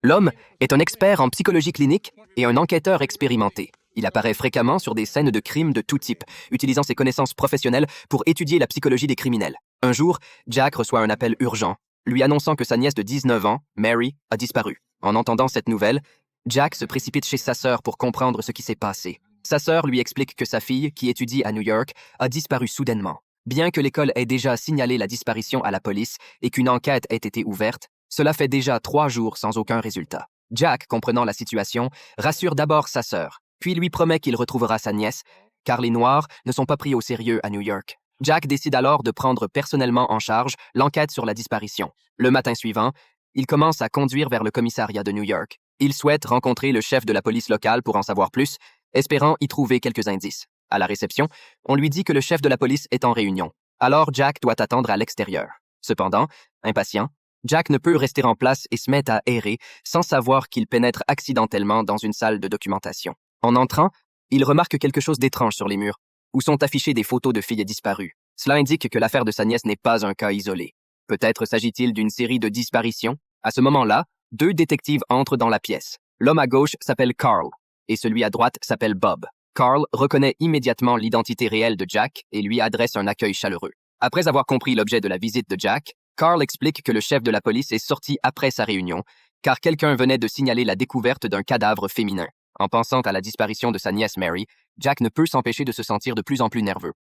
L'homme est un expert en psychologie clinique et un enquêteur expérimenté. Il apparaît fréquemment sur des scènes de crimes de tout type, utilisant ses connaissances professionnelles pour étudier la psychologie des criminels. Un jour, Jack reçoit un appel urgent, lui annonçant que sa nièce de 19 ans, Mary, a disparu. En entendant cette nouvelle, Jack se précipite chez sa sœur pour comprendre ce qui s'est passé. Sa sœur lui explique que sa fille, qui étudie à New York, a disparu soudainement. Bien que l'école ait déjà signalé la disparition à la police et qu'une enquête ait été ouverte, cela fait déjà 3 jours sans aucun résultat. Jack, comprenant la situation, rassure d'abord sa sœur, puis lui promet qu'il retrouvera sa nièce, car les Noirs ne sont pas pris au sérieux à New York. Jack décide alors de prendre personnellement en charge l'enquête sur la disparition. Le matin suivant, il commence à conduire vers le commissariat de New York. Il souhaite rencontrer le chef de la police locale pour en savoir plus, espérant y trouver quelques indices. À la réception, on lui dit que le chef de la police est en réunion. Alors Jack doit attendre à l'extérieur. Cependant, impatient, Jack ne peut rester en place et se met à errer sans savoir qu'il pénètre accidentellement dans une salle de documentation. En entrant, il remarque quelque chose d'étrange sur les murs, où sont affichées des photos de filles disparues. Cela indique que l'affaire de sa nièce n'est pas un cas isolé. Peut-être s'agit-il d'une série de disparitions? À ce moment-là, 2 détectives entrent dans la pièce. L'homme à gauche s'appelle Carl et celui à droite s'appelle Bob. Carl reconnaît immédiatement l'identité réelle de Jack et lui adresse un accueil chaleureux. Après avoir compris l'objet de la visite de Jack, Carl explique que le chef de la police est sorti après sa réunion, car quelqu'un venait de signaler la découverte d'un cadavre féminin. En pensant à la disparition de sa nièce Mary, Jack ne peut s'empêcher de se sentir de plus en plus nerveux.